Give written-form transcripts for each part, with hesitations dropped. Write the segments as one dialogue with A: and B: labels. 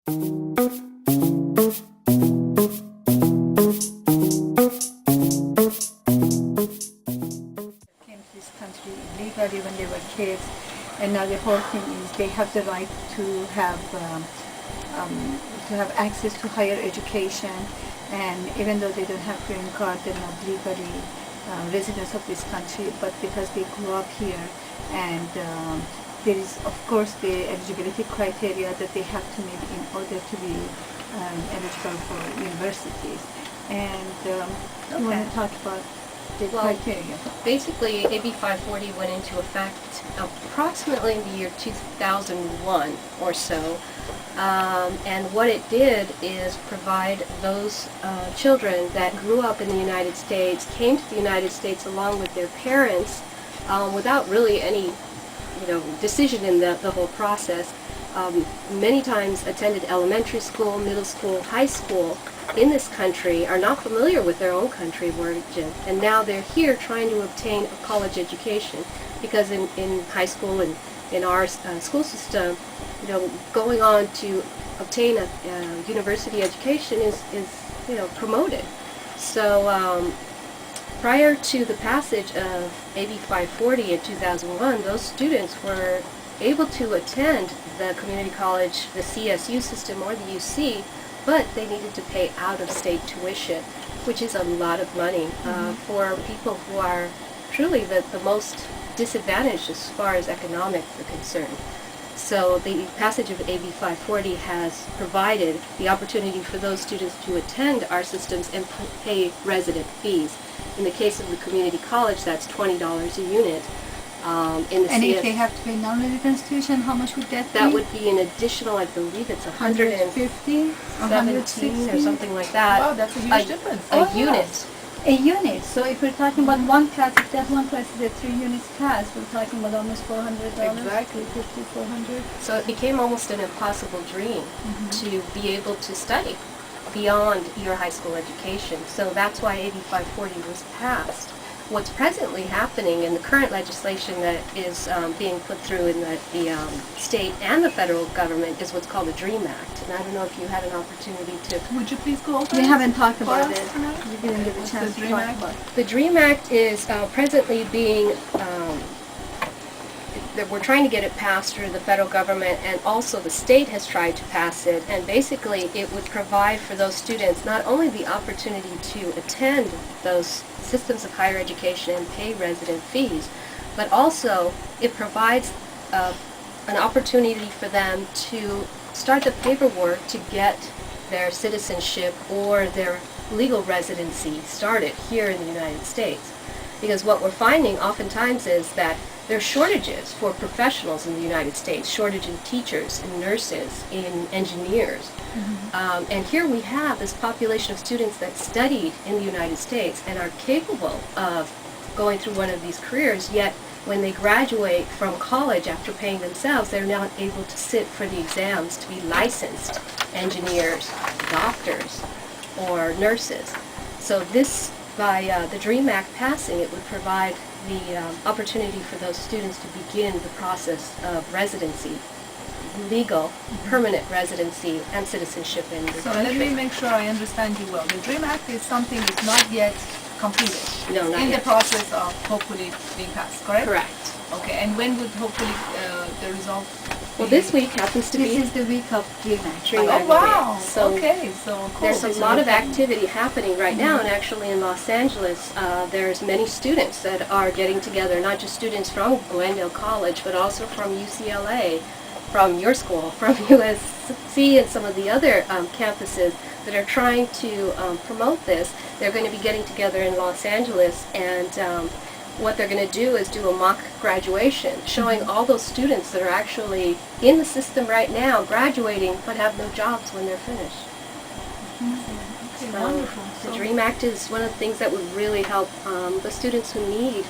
A: Came to this country illegally when they were kids, and now the whole thing is they have the right to have access to higher education, and even though they don't have green card, they're not legally residents of this country, but because they grew up here, and there is of course the eligibility criteria that they have to meet in order to be eligible for universities. And you want to talk about the criteria?
B: Basically, AB 540 went into effect approximately in the year 2001 or so. And what it did is provide those children that grew up in the United States, came to the United States along with their parents without really any decision in the whole process. Many times attended elementary school, middle school, high school in this country, are not familiar with their own country of origin, and now they're here trying to obtain a college education, because in high school and in our school system, going on to obtain a university education is promoted. So prior to the passage of AB 540 in 2001, those students were able to attend the community college, the CSU system or the UC, but they needed to pay out-of-state tuition, which is a lot of money for people who are truly the most disadvantaged as far as economics are concerned. So the passage of AB 540 has provided the opportunity for those students to attend our systems and pay resident fees. In the case of the community college, that's $20 a unit.
A: And if they have to pay non-residence tuition, how much would that be?
B: That would be an additional, I believe it's
A: 150,
B: 117 or something like that.
C: Wow, that's a huge difference.
B: A unit.
A: A unit. So if we're talking about one class, if that one class is a 3 units class, we're talking about almost $400.
C: Exactly.
A: 350, 400.
B: So it became almost an impossible dream to be able to study beyond your high school education. So that's why AB 540 was passed. What's presently happening in the current legislation that is being put through in the state and the federal government is what's called the DREAM Act. And I don't know if you had an opportunity to...
C: Would you please go over
A: We haven't talked about
C: us
A: it.
C: tonight?
A: We didn't get a chance to
C: DREAM
A: talk
C: Act?
A: about it.
B: The DREAM Act is presently being... we're trying to get it passed through the federal government, and also the state has tried to pass it, and basically it would provide for those students not only the opportunity to attend those systems of higher education and pay resident fees, but also it provides an opportunity for them to start the paperwork to get their citizenship or their legal residency started here in the United States. Because what we're finding oftentimes is that there are shortages for professionals in the United States, shortage in teachers, in nurses, in engineers. And here we have this population of students that studied in the United States and are capable of going through one of these careers, yet when they graduate from college after paying themselves, they're not able to sit for the exams to be licensed engineers, doctors, or nurses. So this, by the DREAM Act passing, it would provide the opportunity for those students to begin the process of residency, legal, permanent residency, and citizenship in the
C: So
B: country.
C: let me make sure I understand you well. The DREAM Act is something that's not yet completed.
B: No, not
C: in
B: yet.
C: the process of hopefully being passed, correct?
B: Correct.
C: Okay, and when would hopefully the result
B: Well,
C: be?
B: this week happens to
A: This
B: be
A: is the week of DREAM Act.
B: DREAM
C: Oh
B: Act.
C: wow!
B: So
C: okay, so cool.
B: there's a lot of activity happening right now, and actually in Los Angeles, there's many students that are getting together, not just students from Glendale College, but also from UCLA, from your school, from USC, and some of the other campuses that are trying to promote this. They're going to be getting together in Los Angeles, and what they're going to do is do a mock graduation, showing all those students that are actually in the system right now, graduating, but have no jobs when they're finished.
C: Okay,
B: So
C: wonderful.
B: the
C: So-
B: DREAM Act is one of the things that would really help the students who need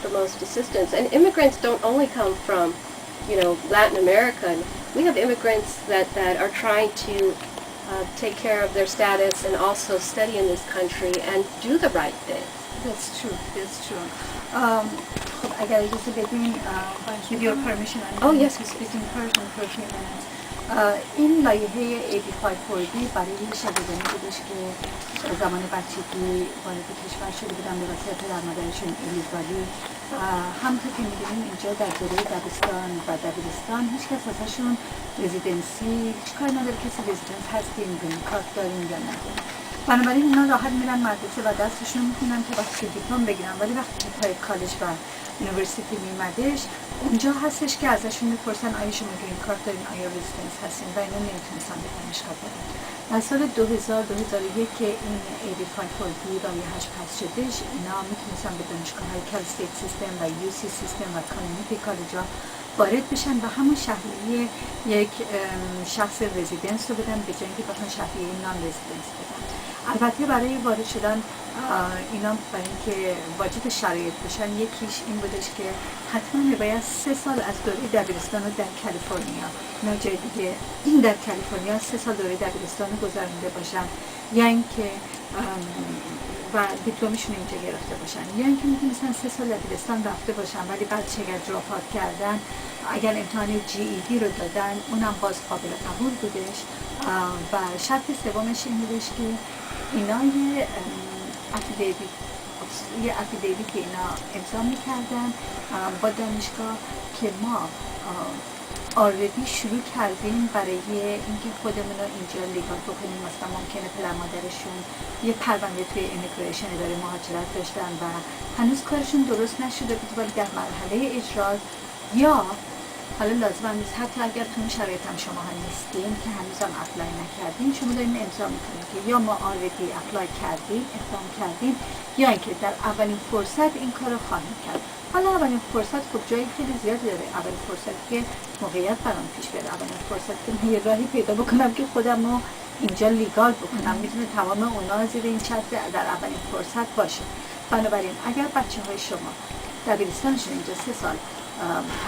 B: the most assistance. And immigrants don't only come from, Latin America. We have immigrants that are trying to take care of their status and also study in this country and do the right thing.
A: That's true. That's true. I got to just with your permission.
B: Oh, yes.
A: To speak in Persian for a few minutes. این لایحه AB540 برای شاگردانی بودش که زمان بچگی وارد کشور شده بودن به واسطه پدرمادرشون ایلیگالی. همونطور که می‌دونیم اینجا در دوره دبستان و دبیرستان هیچ کس ازشون رزیدنسی هیچ کاری نداره کسی رزیدنس هستیم گرین کارت داریم یا نداریم. بنابراین اینا راحت میرن مدرسه و درسشون میخونن تا وقتی دیپلم بگیرن، ولی وقتی که پای کالج و یونیورسیتی میمدش اونجا هستش که ازشون میپرسن آیا شما گرین کارت دارین، آیا رزیدنس هستین و اینا نمیتونستن به دانشگاه برن. در سال 2001 که این AB540 لایحه‌اش پس شدش اینا میتونستن به دانشگاه‌های کال استیت سیستم و UC سیستم و کامیونیتی کالج‌ها وارد بشن و همون شهریه یک شخص رزیدنس رو بدن به جای اینکه بخوان شهریه نان رزیدنس بدن. البته برای وارد شدن اینا برای اینکه واجد شرایط بشن یکیش این بودش که حتما باید 3 سال از دوره دبیرستان رو در کالیفرنیا نه جای دیگه این در کالیفرنیا 3 سال دوره دبیرستان رو گذرونده باشن یا اینکه و دیپلمشون اینجا گرفته باشن یا اینکه میتونستن 3 سال دبیرستان رفته باشن ولی بعد شاید دراپ کردن اگر امتحان GED رو دادن اونم باز قابل قبول بودش. و شرط سومش این بودش که اینا یه افیدیویت که اینا امضا میکردن با دانشگاه که ما آردی شروع کردیم برای اینکه خودمون رو اینجا لیگال بکنیم. مثلا ممکنه پدر مادرشون یه پرونده توی امیگریشن اداره مهاجرت داشتن و هنوز کارشون درست نشده بود ولی در مرحله اجرا یا حالا لازم نیست حتی اگر تو این شرایط هم شما ها نیستین که هنوز هم اپلای نکردین شما دارین امضا میکنید که یا ما آردی اپلای کردیم اقدام کردیم یا اینکه در اولین فرصت این کار رو خواهیم کرد. حالا اولین فرصت خب جایی خیلی زیاد داره. اولین فرصت که موقعیت برام پیش بیاد، اولین فرصت که من یه راهی پیدا بکنم که خودم رو اینجا لیگال بکنم میتونه تمام اونا زیر این شرط در اولین فرصت باشه. بنابراین اگر بچه های شما دبیرستانشون اینجا 3 سال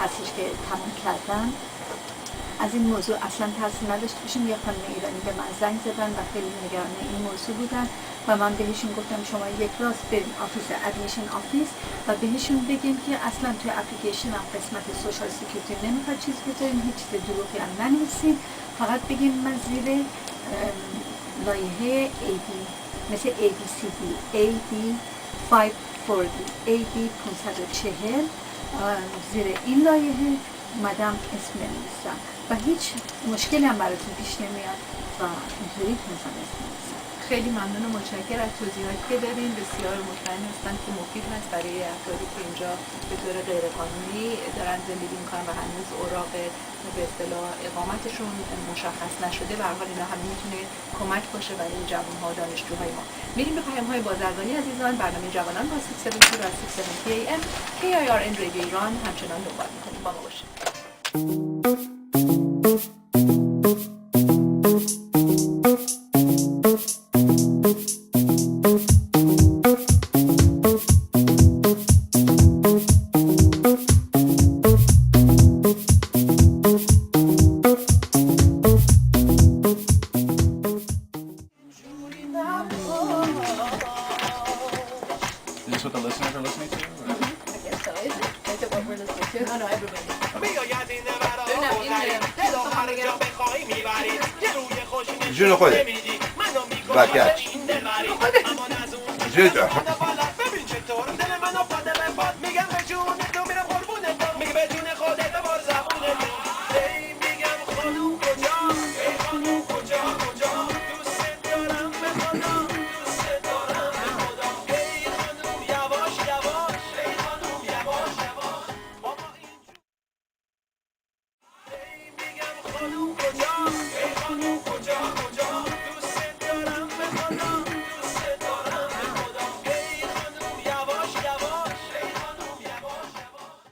A: هستش که تمام کردن از این موضوع اصلا ترسی نداشته باشیم. یه خانم ایرانی به من زنگ زدن و خیلی نگران این موضوع بودن و من بهشون گفتم شما یک راست بریم آفیس ادمیشن آفیس و بهشون بگیم که اصلا توی اپلیکیشن هم قسمت سوشال سکیوریتی نمیخواد چیز بذاریم، هیچ چیز دروغی هم ننویسیم، فقط بگیم من زیر لایحه AB مثل ABCD AB540 AB540 زیر این لایحه اومدم اسم نمی‌نویسم و هیچ مشکلی هم براتون پیش نمیاد و اینطوری تونستم اسم نمی‌نویسم.
C: خیلی ممنون و متشکرم از توضیحاتی که دادین. بسیار مطمئن هستم که مفید هست برای افرادی که اینجا به طور غیرقانونی دارن زندگی میکنن و هنوز اوراق به اصطلاح اقامتشون مشخص نشده. به هر حال اینا هم میتونه کمک باشه برای جوان‌ها و دانشجوهای ما. میریم به پیام‌های بازرگانی عزیزان. برنامه جوانان با 670 و 670 AM KIRN رادیو ایران همچنان دنبال می‌کنیم. با ما باشید.
D: Is this what the listeners are listening to? Or?
B: I guess so. Is it what we're listening to?
C: No, everybody.
E: جون خودت. بکر. جون